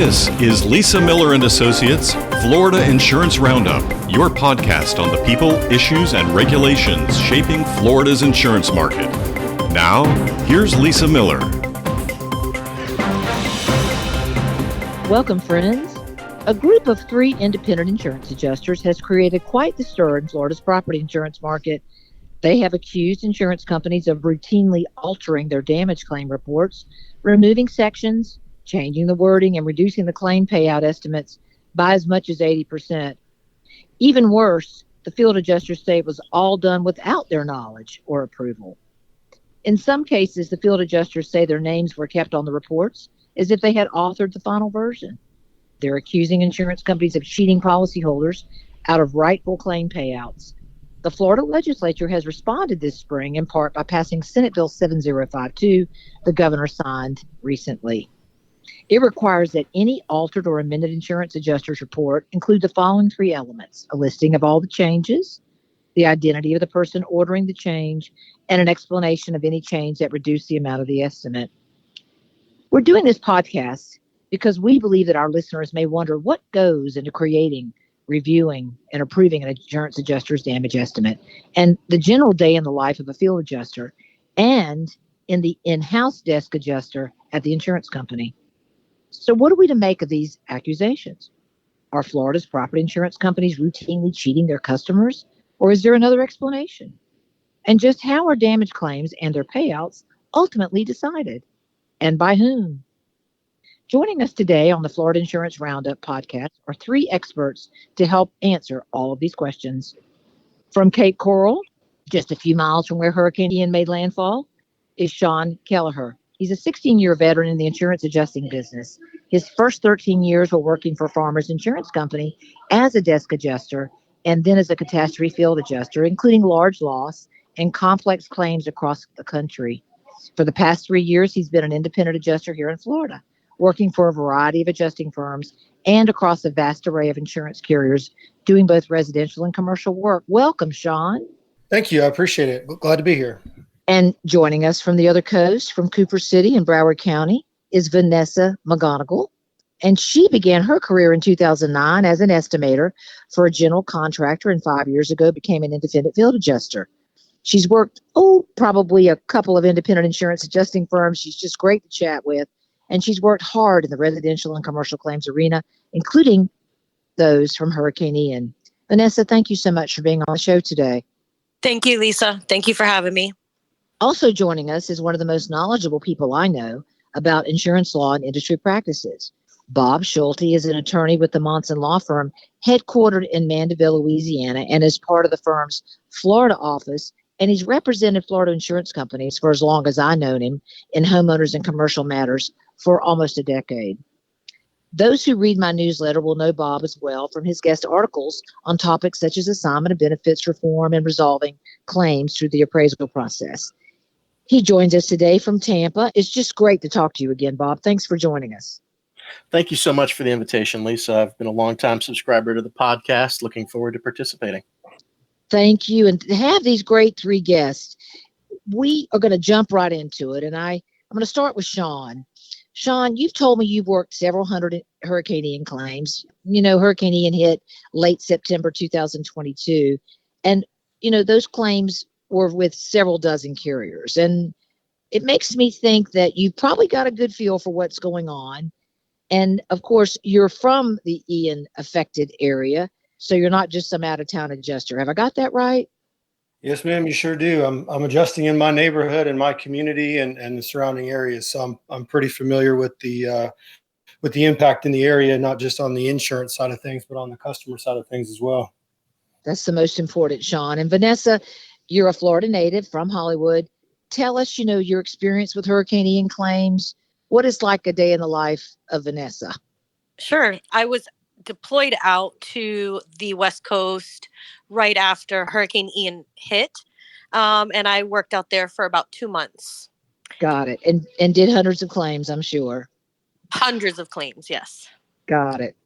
This is Lisa Miller and Associates, Florida Insurance Roundup, your podcast on the people, issues, and regulations shaping Florida's insurance market. Now, here's Lisa Miller. Welcome, friends. A group of 3 independent insurance adjusters has created quite the stir in Florida's property insurance market. They have accused insurance companies of routinely altering their damage claim reports, removing sections, changing the wording, and reducing the claim payout estimates by as much as 80%. Even worse, the field adjusters say it was all done without their knowledge or approval. In some cases, the field adjusters say their names were kept on the reports as if they had authored the final version. They're accusing insurance companies of cheating policyholders out of rightful claim payouts. The Florida legislature has responded this spring in part by passing Senate Bill 7052 the governor signed recently. It requires that any altered or amended insurance adjuster's report include the following 3 elements: a listing of all the changes, the identity of the person ordering the change, and an explanation of any change that reduced the amount of the estimate. We're doing this podcast because we believe that our listeners may wonder what goes into creating, reviewing, and approving an insurance adjuster's damage estimate, and the general day in the life of a field adjuster and in the in-house desk adjuster at the insurance company. So what are we to make of these accusations? Are Florida's property insurance companies routinely cheating their customers, or is there another explanation? And just how are damage claims and their payouts ultimately decided, and by whom? Joining us today on the Florida Insurance Roundup podcast are 3 experts to help answer all of these questions. From Cape Coral, just a few miles from where Hurricane Ian made landfall, is Shawn Kelliher. He's a 16-year veteran in the insurance adjusting business. His first 13 years were working for Farmers Insurance Company as a desk adjuster and then as a catastrophe field adjuster, including large loss and complex claims across the country. For the past 3 years, he's been an independent adjuster here in Florida, working for a variety of adjusting firms and across a vast array of insurance carriers, doing both residential and commercial work. Welcome, Shawn. Thank you. I appreciate it. Glad to be here. And joining us from the other coast, from Cooper City in Broward County, is Vanessa McGonigal. And she began her career in 2009 as an estimator for a general contractor, and 5 years ago became an independent field adjuster. She's worked, probably a couple of independent insurance adjusting firms. She's just great to chat with. And she's worked hard in the residential and commercial claims arena, including those from Hurricane Ian. Vanessa, thank you so much for being on the show today. Thank you, Lisa. Thank you for having me. Also joining us is one of the most knowledgeable people I know about insurance law and industry practices. Bob Schulte is an attorney with the Monson Law Firm, headquartered in Mandeville, Louisiana, and is part of the firm's Florida office. And he's represented Florida insurance companies for as long as I've known him in homeowners and commercial matters for almost a decade. Those who read my newsletter will know Bob as well from his guest articles on topics such as assignment of benefits reform and resolving claims through the appraisal process. He joins us today from Tampa. It's just great to talk to you again, Bob. Thanks for joining us. Thank you so much for the invitation, Lisa. I've been a longtime subscriber to the podcast. Looking forward to participating. Thank you. And to have these great 3 guests, we are going to jump right into it. And I'm going to start with Shawn. Shawn, you've told me you've worked several hundred Hurricane Ian claims. You know, Hurricane Ian hit late September 2022. And, those claims were with several dozen carriers. And it makes me think that you probably got a good feel for what's going on. And of course, you're from the Ian affected area, so you're not just some out-of-town adjuster. Have I got that right? Yes, ma'am, you sure do. I'm adjusting in my neighborhood and my community and the surrounding areas. So I'm pretty familiar with the impact in the area, not just on the insurance side of things, but on the customer side of things as well. That's the most important, Shawn. And Vanessa, you're a Florida native from Hollywood. Tell us, your experience with Hurricane Ian claims. What is like a day in the life of Vanessa? Sure. I was deployed out to the West Coast right after Hurricane Ian hit, and I worked out there for about 2 months. Got it. And did hundreds of claims, I'm sure. Hundreds of claims, yes. Got it.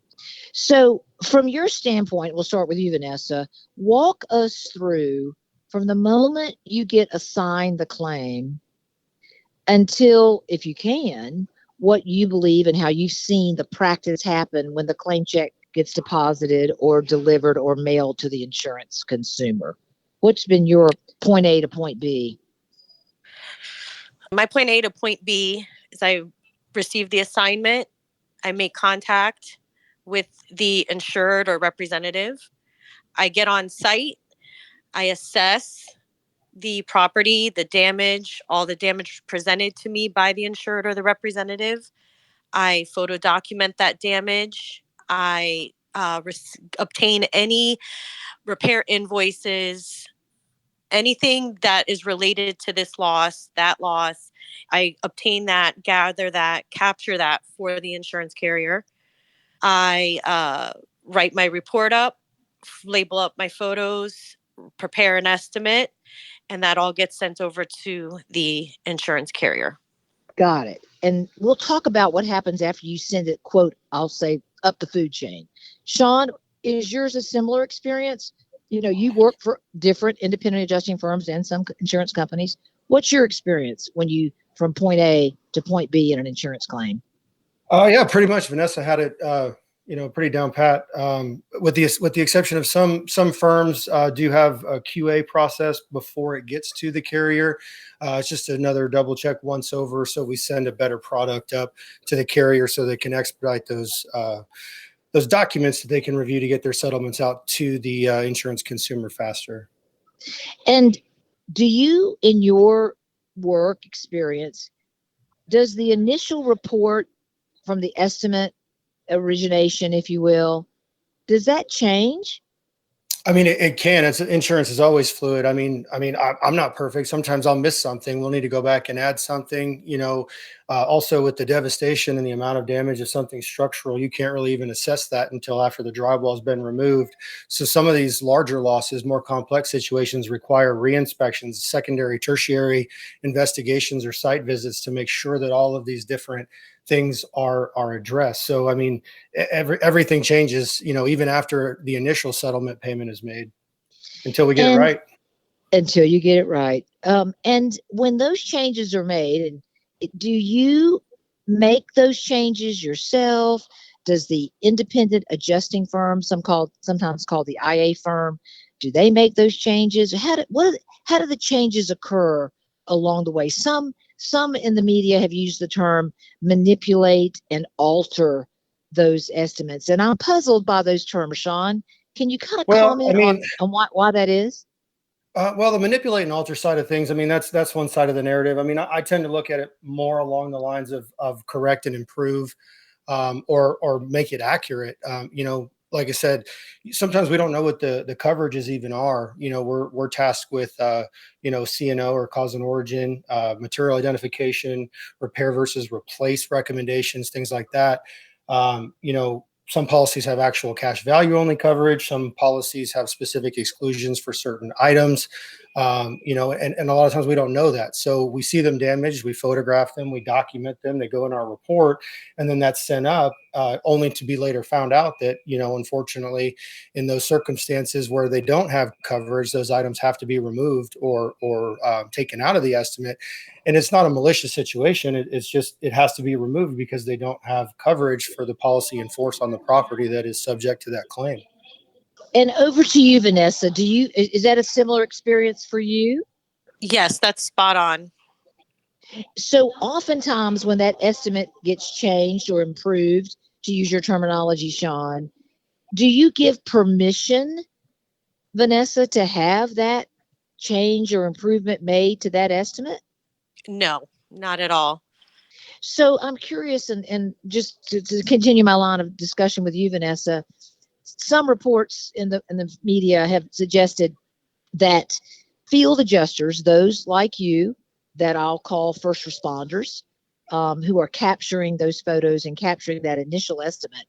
So from your standpoint, we'll start with you, Vanessa. Walk us through from the moment you get assigned the claim until, if you can, what you believe and how you've seen the practice happen when the claim check gets deposited or delivered or mailed to the insurance consumer. What's been your point A to point B? My point A to point B is I receive the assignment, I make contact with the insured or representative, I get on site, I assess the property, the damage, all the damage presented to me by the insured or the representative. I photo document that damage. I obtain any repair invoices, anything that is related to this loss, that loss. I obtain that, gather that, capture that for the insurance carrier. I write my report up, label up my photos, prepare an estimate, and that all gets sent over to the insurance carrier. Got it. And we'll talk about what happens after you send it, quote, I'll say, up the food chain. Shawn, is yours a similar experience? You work for different independent adjusting firms and some insurance companies. What's your experience when you from point A to point B in an insurance claim? Yeah, pretty much. Vanessa had it, pretty down pat. With the exception of some firms do have a QA process before it gets to the carrier. It's just another double check once over, so we send a better product up to the carrier so they can expedite those documents that they can review to get their settlements out to the insurance consumer faster. And do you, in your work experience, does the initial report from the estimate origination, if you will, does that change? I mean, it can. Insurance is always fluid. I'm not perfect. Sometimes I'll miss something. We'll need to go back and add something. Also with the devastation and the amount of damage of something structural, you can't really even assess that until after the drywall has been removed. So some of these larger losses, more complex situations, require re-inspections, secondary, tertiary investigations, or site visits to make sure that all of these different things are addressed. So, everything changes, even after the initial settlement payment is made until we get it right. Until you get it right. And when those changes are made, and do you make those changes yourself? Does the independent adjusting firm, sometimes called the IA firm, do they make those changes? How do the changes occur along the way? Some in the media have used the term manipulate and alter those estimates, and I'm puzzled by those terms. Shawn, can you kind of comment on why that is? The manipulate and alter side of things, that's one side of the narrative. I tend to look at it more along the lines of correct and improve, or make it accurate. Like I said, sometimes we don't know what the coverages even are. We're tasked with, CNO or cause and origin, material identification, repair versus replace recommendations, things like that. Some policies have actual cash value only coverage. Some policies have specific exclusions for certain items, and a lot of times we don't know that. So we see them damaged, we photograph them, we document them, they go in our report, and then that's sent up, only to be later found out that, unfortunately, in those circumstances where they don't have coverage, those items have to be removed or taken out of the estimate. And it's not a malicious situation. It's just, it has to be removed because they don't have coverage for the policy in force on the property that is subject to that claim. And over to you, Vanessa. Is that a similar experience for you? Yes, that's spot on. So oftentimes when that estimate gets changed or improved, to use your terminology, Shawn, do you give permission, Vanessa, to have that change or improvement made to that estimate? No, not at all. So I'm curious, and just to continue my line of discussion with you, Vanessa, some reports in the media have suggested that field adjusters, those like you, that I'll call first responders, who are capturing those photos and capturing that initial estimate,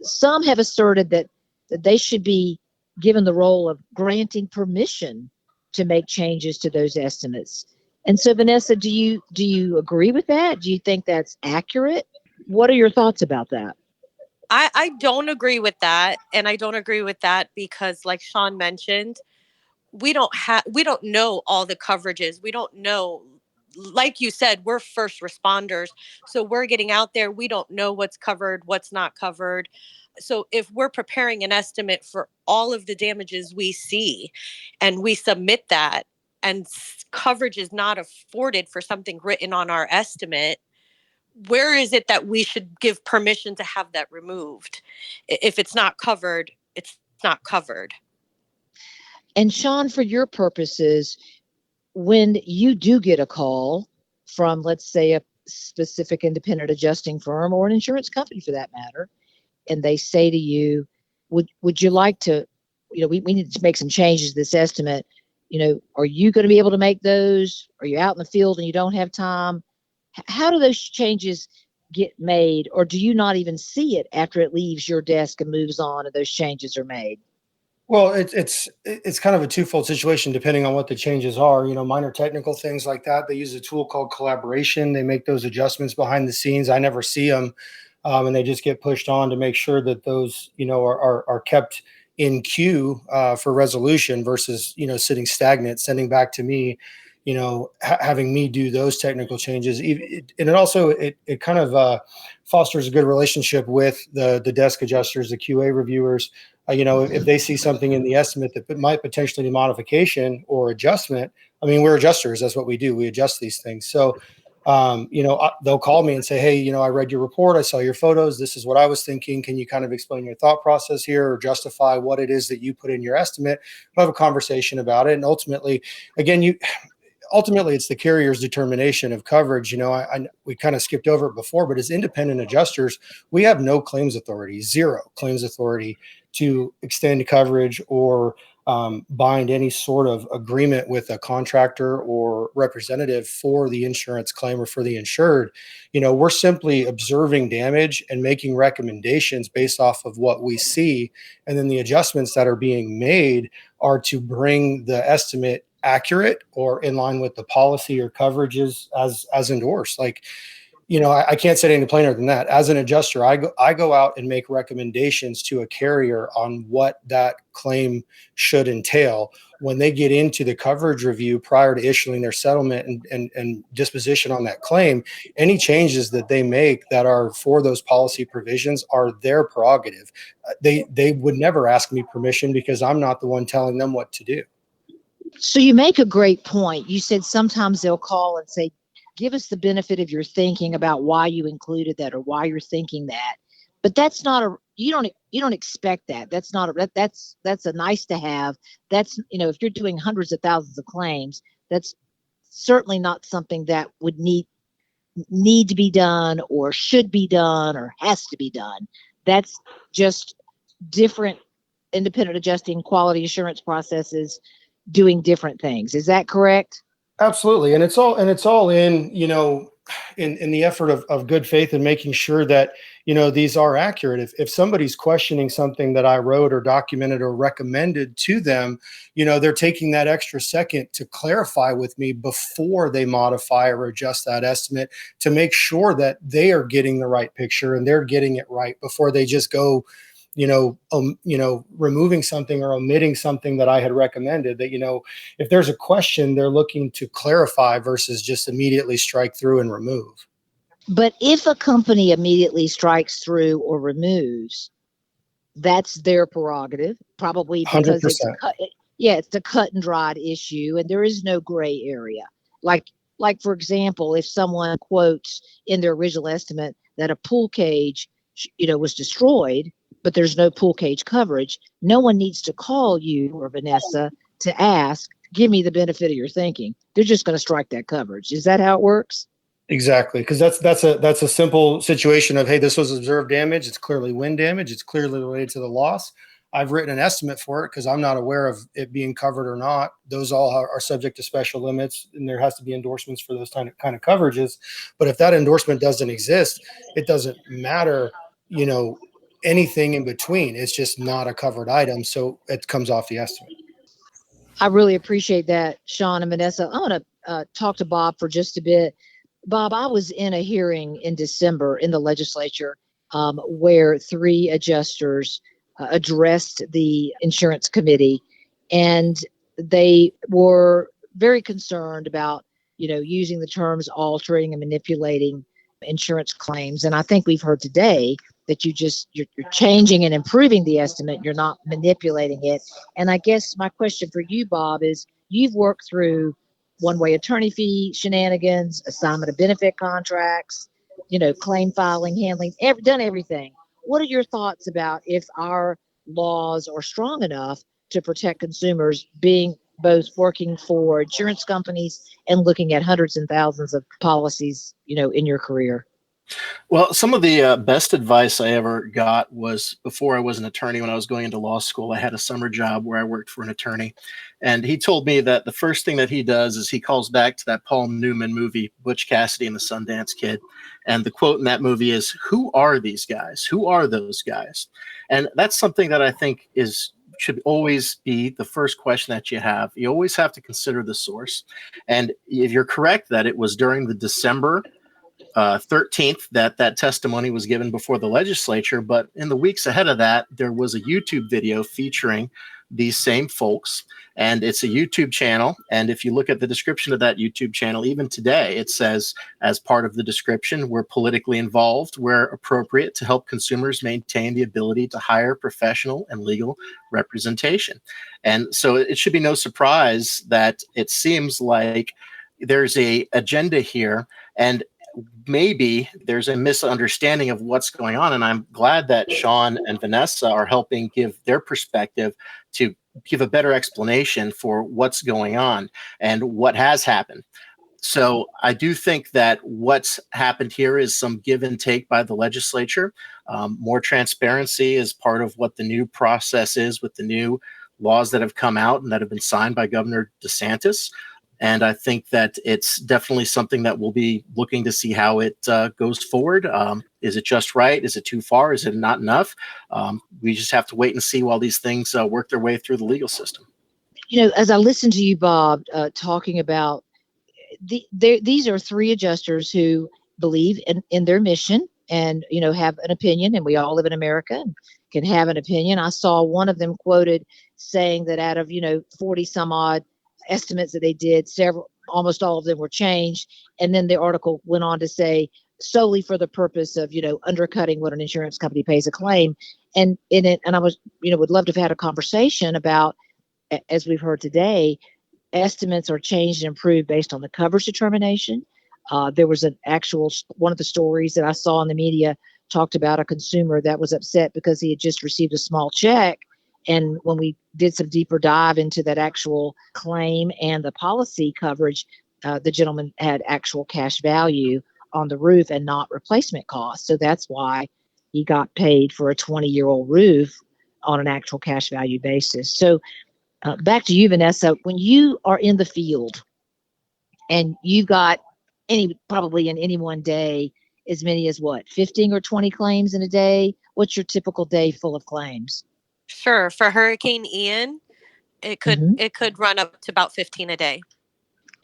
some have asserted that they should be given the role of granting permission to make changes to those estimates. And so, Vanessa, do you agree with that? Do you think that's accurate? What are your thoughts about that? I don't agree with that. And I don't agree with that because, like Shawn mentioned, we don't know all the coverages. We don't know like you said, we're first responders. So we're getting out there. We don't know what's covered, what's not covered. So if we're preparing an estimate for all of the damages we see and we submit that and coverage is not afforded for something written on our estimate, where is it that we should give permission to have that removed? If it's not covered, it's not covered. And Shawn, for your purposes, when you do get a call from, let's say, a specific independent adjusting firm or an insurance company for that matter, and they say to you, would you like to, we need to make some changes to this estimate. Are you going to be able to make those? Are you out in the field and you don't have time? How do those changes get made, or do you not even see it after it leaves your desk and moves on and those changes are made? Well, it's kind of a twofold situation depending on what the changes are. Minor technical things like that. They use a tool called collaboration. They make those adjustments behind the scenes. I never see them, and they just get pushed on to make sure that those are kept in queue for resolution versus sitting stagnant, sending back to me. Having me do those technical changes, and it also kind of fosters a good relationship with the desk adjusters, the QA reviewers. If they see something in the estimate that might potentially need modification or adjustment, we're adjusters. That's what we do. We adjust these things. So, they'll call me and say, hey, I read your report. I saw your photos. This is what I was thinking. Can you kind of explain your thought process here or justify what it is that you put in your estimate? We'll have a conversation about it. And ultimately, again, it's the carrier's determination of coverage. We kind of skipped over it before, but as independent adjusters, we have no claims authority, zero claims authority to extend coverage or bind any sort of agreement with a contractor or representative for the insurance claim or for the insured. We're simply observing damage and making recommendations based off of what we see. And then the adjustments that are being made are to bring the estimate accurate or in line with the policy or coverages as endorsed. I can't say any plainer than that. As an adjuster, I go out and make recommendations to a carrier on what that claim should entail. When they get into the coverage review prior to issuing their settlement and disposition on that claim, any changes that they make that are for those policy provisions are their prerogative. They would never ask me permission because I'm not the one telling them what to do. So you make a great point. You said sometimes they'll call and say, give us the benefit of your thinking about why you included that or why you're thinking that. But that's not you don't expect that. That's a nice to have. That's, if you're doing hundreds of thousands of claims, that's certainly not something that would need to be done or should be done or has to be done. That's just different independent adjusting quality assurance processes doing different things. Is that correct? Absolutely. And it's all in, in the effort of good faith and making sure that, these are accurate. If somebody's questioning something that I wrote or documented or recommended to them, they're taking that extra second to clarify with me before they modify or adjust that estimate to make sure that they are getting the right picture and they're getting it right before they just go, removing something or omitting something that I had recommended. That, if there's a question, they're looking to clarify versus just immediately strike through and remove. But if a company immediately strikes through or removes, that's their prerogative, probably because 100%. It's a cut and dried issue and there is no gray area. Like for example, if someone quotes in their original estimate that a pool cage, was destroyed, but there's no pool cage coverage, no one needs to call you or Vanessa to ask, give me the benefit of your thinking. They're just going to strike that coverage. Is that how it works? Exactly. Because that's a simple situation of, hey, this was observed damage. It's clearly wind damage. It's clearly related to the loss. I've written an estimate for it because I'm not aware of it being covered or not. Those all are subject to special limits, and there has to be endorsements for those kind of coverages. But if that endorsement doesn't exist, it doesn't matter, anything in between. It's just not a covered item, so it comes off the estimate. I really appreciate that, Shawn and Vanessa. I want to talk to Bob for just a bit. Bob, I was in a hearing in December in the legislature where 3 adjusters addressed the insurance committee, and they were very concerned about, using the terms altering and manipulating insurance claims. And I think we've heard today that you're changing and improving the estimate. You're not manipulating it. And I guess my question for you, Bob, is you've worked through one-way attorney fee shenanigans, assignment of benefit contracts, claim filing, handling, done everything. What are your thoughts about if our laws are strong enough to protect consumers, being both working for insurance companies and looking at hundreds and thousands of policies, in your career? Well, some of the best advice I ever got was before I was an attorney. When I was going into law school, I had a summer job where I worked for an attorney. And he told me that the first thing that he does is he calls back to that Paul Newman movie, Butch Cassidy and the Sundance Kid. And the quote in that movie is, "Who are these guys? Who are those guys?" And that's something that I think should always be the first question that you have. You always have to consider the source. And if you're correct that it was during the December 13th that testimony was given before the legislature, but in the weeks ahead of that, there was a YouTube video featuring these same folks, and it's a YouTube channel. And if you look at the description of that YouTube channel, even today, it says, as part of the description, we're politically involved where appropriate to help consumers maintain the ability to hire professional and legal representation. And so it should be no surprise that it seems like there's a agenda here, and maybe there's a misunderstanding of what's going on. And I'm glad that Shawn and Vanessa are helping give their perspective to give a better explanation for what's going on and what has happened. So I do think that what's happened here is some give and take by the legislature. More transparency is part of what the new process is with the new laws that have come out and that have been signed by Governor DeSantis. And I think that it's definitely something that we'll be looking to see how it goes forward. Is it just right? Is it too far? Is it not enough? We just have to wait and see while these things work their way through the legal system. As I listen to you, Bob, talking about these are three adjusters who believe in their mission and, have an opinion. And we all live in America and can have an opinion. I saw one of them quoted saying that out of, 40 some odd estimates that they did, almost all of them were changed. And then the article went on to say solely for the purpose of, undercutting what an insurance company pays a claim. And in it, and I was, would love to have had a conversation about, as we've heard today, estimates are changed and improved based on the coverage determination. There was one of the stories that I saw in the media talked about a consumer that was upset because he had just received a small check. And when we did some deeper dive into that actual claim and the policy coverage, the gentleman had actual cash value on the roof and not replacement cost. So that's why he got paid for a 20-year-old roof on an actual cash value basis. So back to you, Vanessa, when you are in the field and you got probably in any one day, as many as 15 or 20 claims in a day? What's your typical day full of claims? Sure. For Hurricane Ian, it could run up to about 15 a day.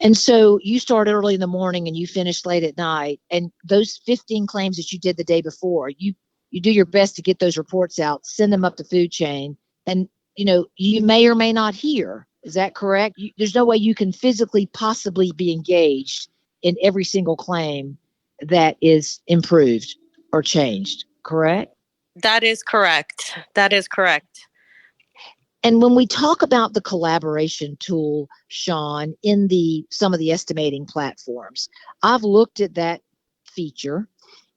And so you start early in the morning and you finish late at night. And those 15 claims that you did the day before, you do your best to get those reports out, send them up the food chain. And, you may or may not hear. Is that correct? There's no way you can physically possibly be engaged in every single claim that is improved or changed, correct? That is correct. That is correct. And when we talk about the collaboration tool, Shawn, in some of the estimating platforms, I've looked at that feature,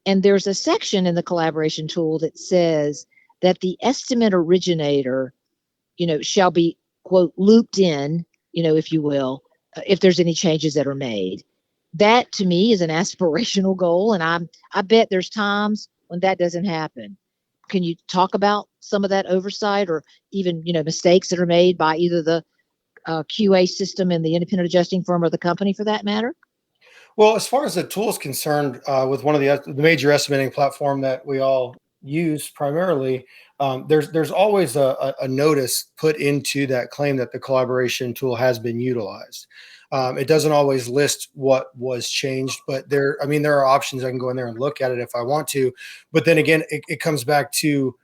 and there's a section in the collaboration tool that says that the estimate originator, shall be, quote, looped in, if you will, if there's any changes that are made. That to me is an aspirational goal, and I bet there's times when that doesn't happen. Can you talk about some of that oversight or even, mistakes that are made by either the QA system and the independent adjusting firm or the company for that matter? Well, as far as the tool is concerned, with one of the major estimating platform that we all use primarily, there's always a notice put into that claim that the collaboration tool has been utilized. It doesn't always list what was changed, but there are options. I can go in there and look at it if I want to. But then again, it comes back to,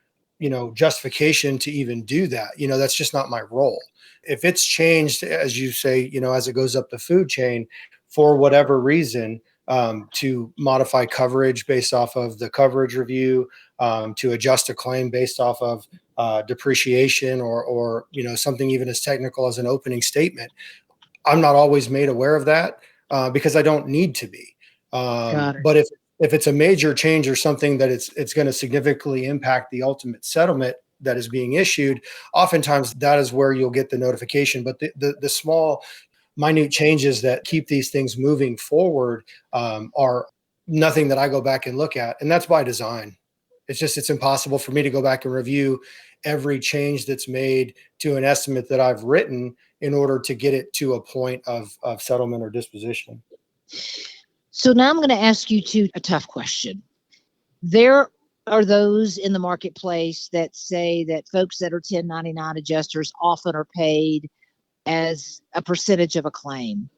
justification to even do that. That's just not my role. If it's changed, as you say, as it goes up the food chain, for whatever reason, to modify coverage based off of the coverage review, to adjust a claim based off of depreciation, or something even as technical as an opening statement. I'm not always made aware of that because I don't need to be. Got it. But if it's a major change or something that it's going to significantly impact the ultimate settlement that is being issued, oftentimes that is where you'll get the notification. But the small, minute changes that keep these things moving forward are nothing that I go back and look at, and that's by design. It's impossible for me to go back and review every change that's made to an estimate that I've written in order to get it to a point of settlement or disposition. So now I'm going to ask you a tough question. There are those in the marketplace that say that folks that are 1099 adjusters often are paid as a percentage of a claim.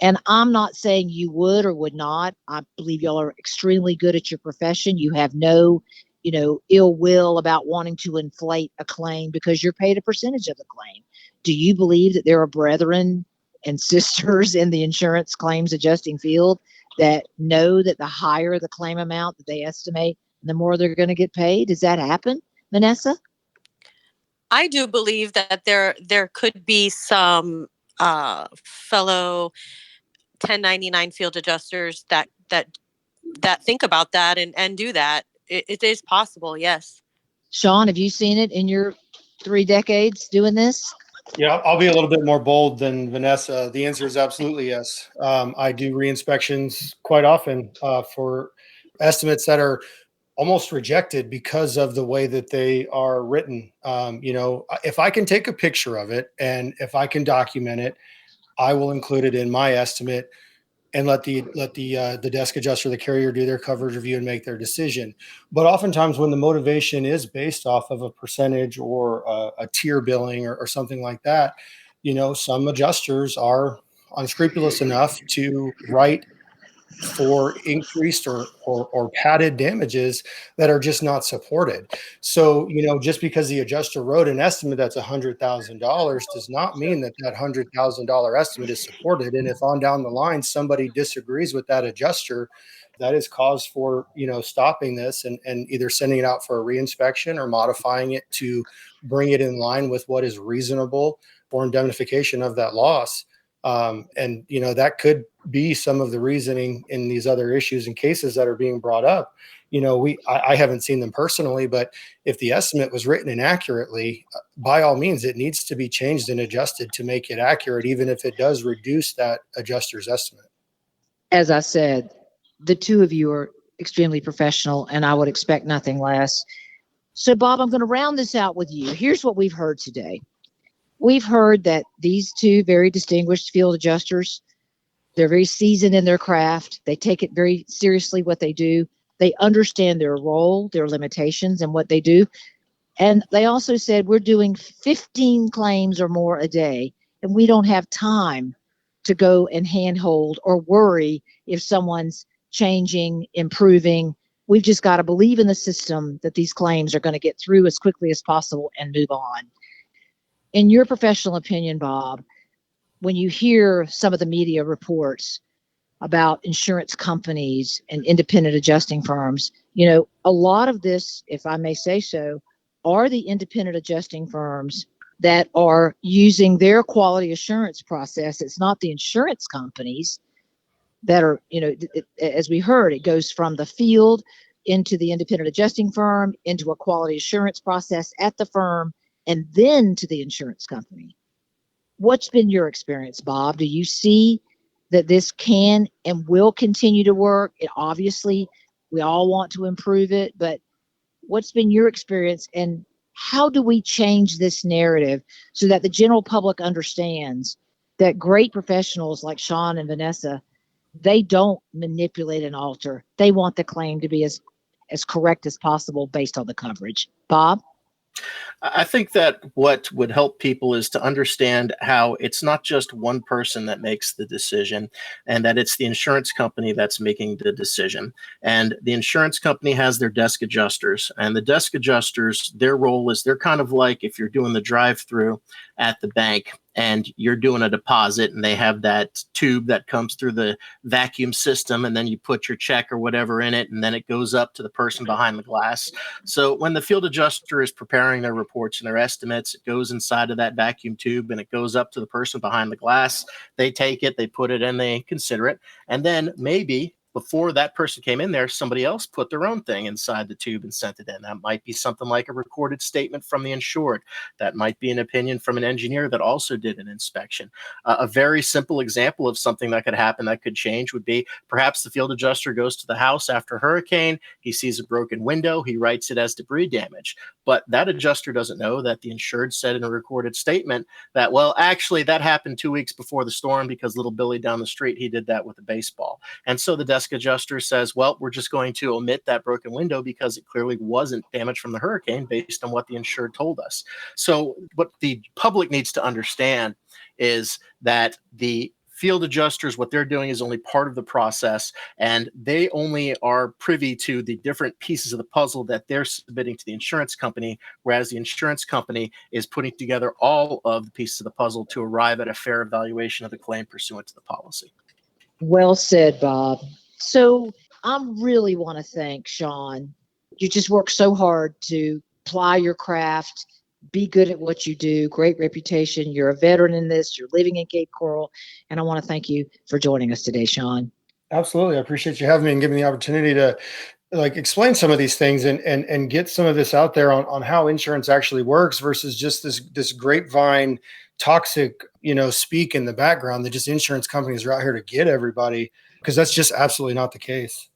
And I'm not saying you would or would not. I believe y'all are extremely good at your profession. You have no, ill will about wanting to inflate a claim because you're paid a percentage of the claim. Do you believe that there are brethren and sisters in the insurance claims adjusting field that know that the higher the claim amount that they estimate, the more they're going to get paid? Does that happen, Vanessa? I do believe that there could be some fellow 1099 field adjusters that think about that and do that. It is possible, yes. Shawn, have you seen it in your 3 decades doing this? Yeah, I'll be a little bit more bold than Vanessa. The answer is absolutely yes. I do re-inspections quite often for estimates that are almost rejected because of the way that they are written. If I can take a picture of it and if I can document it, I will include it in my estimate and let the desk adjuster, the carrier, do their coverage review and make their decision. But oftentimes when the motivation is based off of a percentage or a tier billing or something like that, some adjusters are unscrupulous enough to write for increased or padded damages that are just not supported. So, just because the adjuster wrote an estimate that's $100,000 does not mean that $100,000 estimate is supported. And if on down the line somebody disagrees with that adjuster, that is cause for stopping this and either sending it out for a reinspection or modifying it to bring it in line with what is reasonable for indemnification of that loss. That could be some of the reasoning in these other issues and cases that are being brought up. I haven't seen them personally, but if the estimate was written inaccurately, by all means, it needs to be changed and adjusted to make it accurate, even if it does reduce that adjuster's estimate. As I said, the two of you are extremely professional, and I would expect nothing less. So, Bob, I'm going to round this out with you. Here's what we've heard today. We've heard that these two very distinguished field adjusters, they're very seasoned in their craft. They take it very seriously, what they do. They understand their role, their limitations, and what they do. And they also said, we're doing 15 claims or more a day, and we don't have time to go and handhold or worry if someone's changing, improving. We've just got to believe in the system that these claims are going to get through as quickly as possible and move on. In your professional opinion, Bob, when you hear some of the media reports about insurance companies and independent adjusting firms, a lot of this, if I may say so, are the independent adjusting firms that are using their quality assurance process. It's not the insurance companies that are, as we heard, it goes from the field into the independent adjusting firm, into a quality assurance process at the firm, and then to the insurance company. What's been your experience, Bob? Do you see that this can and will continue to work? Obviously, we all want to improve it, but what's been your experience, and how do we change this narrative so that the general public understands that great professionals like Shawn and Vanessa, they don't manipulate and alter. They want the claim to be as correct as possible based on the coverage. Bob? I think that what would help people is to understand how it's not just one person that makes the decision, and that it's the insurance company that's making the decision. And the insurance company has their desk adjusters, and the desk adjusters, their role is they're kind of like if you're doing the drive-through at the bank and you're doing a deposit, and they have that tube that comes through the vacuum system, and then you put your check or whatever in it, and then it goes up to the person behind the glass. So when the field adjuster is preparing their reports and their estimates, it goes inside of that vacuum tube and it goes up to the person behind the glass. They take it, they put it in, they consider it, and then maybe before that person came in there, somebody else put their own thing inside the tube and sent it in. That might be something like a recorded statement from the insured. That might be an opinion from an engineer that also did an inspection. A very simple example of something that could happen that could change would be perhaps the field adjuster goes to the house after a hurricane. He sees a broken window. He writes it as debris damage. But that adjuster doesn't know that the insured said in a recorded statement that, well, actually, that happened 2 weeks before the storm because little Billy down the street, he did that with a baseball. And so the desk adjuster says, well, we're just going to omit that broken window because it clearly wasn't damage from the hurricane based on what the insured told us. So what the public needs to understand is that the field adjusters, what they're doing is only part of the process, and they only are privy to the different pieces of the puzzle that they're submitting to the insurance company, whereas the insurance company is putting together all of the pieces of the puzzle to arrive at a fair evaluation of the claim pursuant to the policy. Well said, Bob. So I really want to thank Shawn. You just work so hard to ply your craft, be good at what you do, great reputation. You're a veteran in this. You're living in Cape Coral. And I want to thank you for joining us today, Shawn. Absolutely. I appreciate you having me and giving me the opportunity to explain some of these things and get some of this out there on how insurance actually works versus just this grapevine toxic, speak in the background that just insurance companies are out here to get everybody, because that's just absolutely not the case.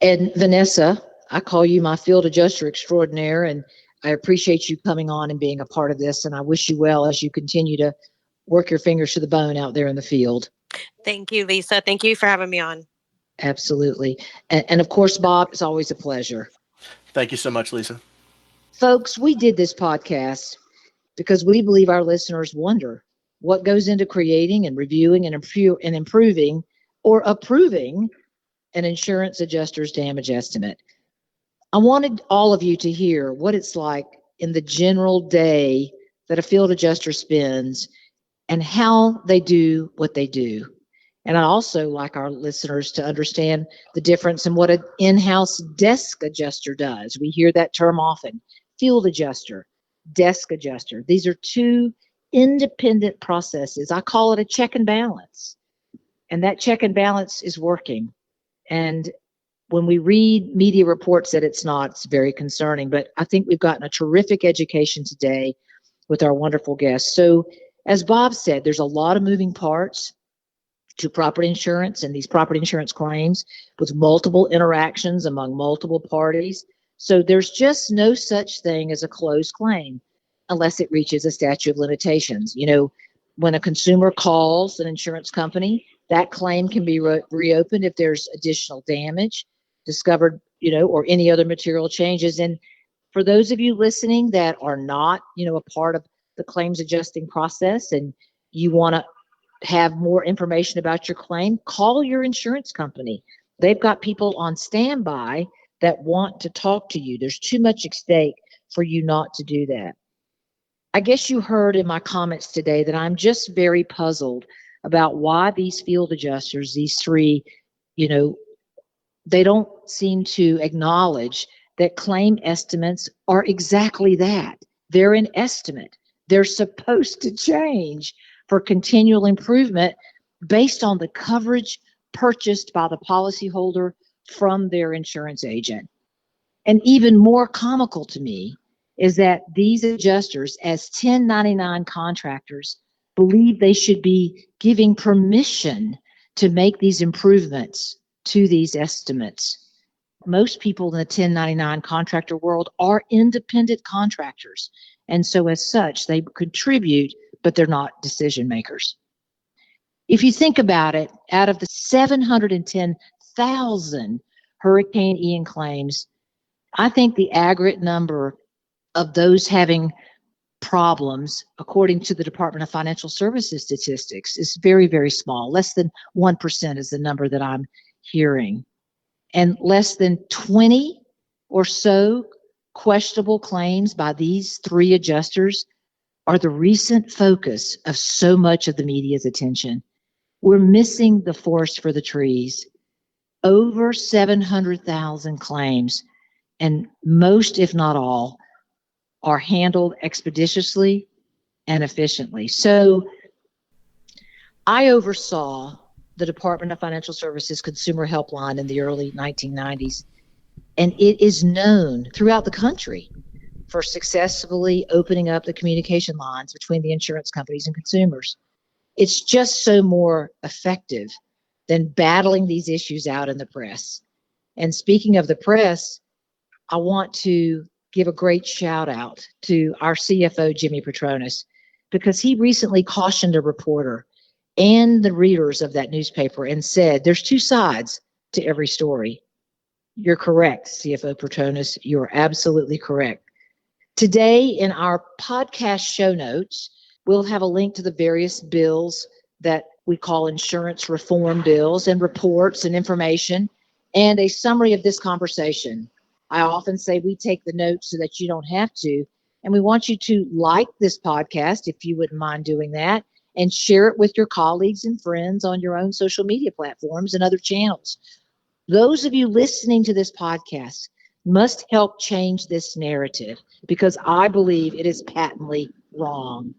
And Vanessa, I call you my field adjuster extraordinaire, and I appreciate you coming on and being a part of this. And I wish you well as you continue to work your fingers to the bone out there in the field. Thank you, Lisa. Thank you for having me on. Absolutely. And of course, Bob, it's always a pleasure. Thank you so much, Lisa. Folks, we did this podcast because we believe our listeners wonder what goes into creating and reviewing and improving or approving an insurance adjuster's damage estimate. I wanted all of you to hear what it's like in the general day that a field adjuster spends and how they do what they do. And I'd also like our listeners to understand the difference in what an in-house desk adjuster does. We hear that term often: field adjuster, desk adjuster. These are two independent processes. I call it a check and balance. And that check and balance is working. And when we read media reports that it's not, it's very concerning. But I think we've gotten a terrific education today with our wonderful guests. So as Bob said, there's a lot of moving parts to property insurance and these property insurance claims with multiple interactions among multiple parties. So there's just no such thing as a closed claim unless it reaches a statute of limitations. When a consumer calls an insurance company, that claim can be reopened if there's additional damage discovered, or any other material changes. And for those of you listening that are not, a part of the claims adjusting process and you want to have more information about your claim, call your insurance company. They've got people on standby that want to talk to you. There's too much at stake for you not to do that. I guess you heard in my comments today that I'm just very puzzled about why these field adjusters, these three, they don't seem to acknowledge that claim estimates are exactly that. They're an estimate. They're supposed to change for continual improvement based on the coverage purchased by the policyholder from their insurance agent. And even more comical to me is that these adjusters, as 1099 contractors, believe they should be giving permission to make these improvements to these estimates. Most people in the 1099 contractor world are independent contractors. And so as such, they contribute, but they're not decision makers. If you think about it, out of the 710,000 Hurricane Ian claims, I think the aggregate number of those having problems, according to the Department of Financial Services statistics, is very, very small. Less than 1% is the number that I'm hearing. And less than 20 or so questionable claims by these three adjusters are the recent focus of so much of the media's attention. We're missing the forest for the trees. Over 700,000 claims, and most, if not all, are handled expeditiously and efficiently. So I oversaw the Department of Financial Services Consumer Helpline in the early 1990s, and it is known throughout the country for successfully opening up the communication lines between the insurance companies and consumers. It's just so more effective than battling these issues out in the press. And speaking of the press, I want to give a great shout out to our CFO, Jimmy Petronas, because he recently cautioned a reporter and the readers of that newspaper and said, there's two sides to every story. You're correct, CFO Petronas. You're absolutely correct. Today in our podcast show notes, we'll have a link to the various bills that we call insurance reform bills, and reports and information, and a summary of this conversation. I often say we take the notes so that you don't have to, and we want you to like this podcast, if you wouldn't mind doing that, and share it with your colleagues and friends on your own social media platforms and other channels. Those of you listening to this podcast must help change this narrative, because I believe it is patently wrong.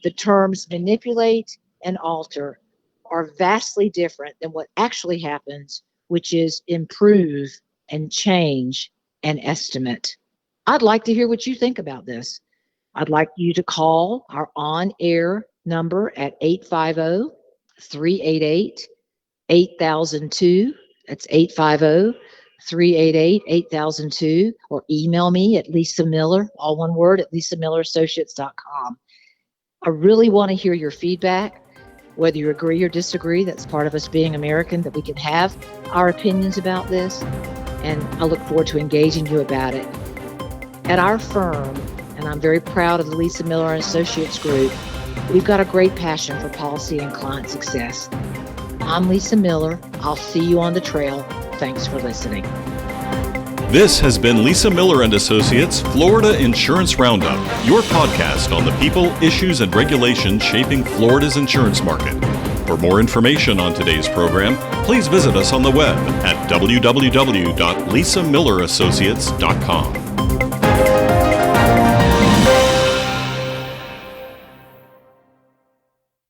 The terms manipulate and alter are vastly different than what actually happens, which is improve and change and estimate. I'd like to hear what you think about this. I'd like you to call our on-air number at 850-388-8002. That's 850-388-8002, or email me at Lisa Miller, all one word, at lisamillerassociates.com. I really want to hear your feedback, whether you agree or disagree. That's part of us being American, that we can have our opinions about this, and I look forward to engaging you about it. At our firm, and I'm very proud of the Lisa Miller Associates Group, we've got a great passion for policy and client success. I'm Lisa Miller. I'll see you on the trail. Thanks for listening. This has been Lisa Miller and Associates Florida Insurance Roundup, your podcast on the people, issues, and regulations shaping Florida's insurance market. For more information on today's program, please visit us on the web at www.lisamillerassociates.com.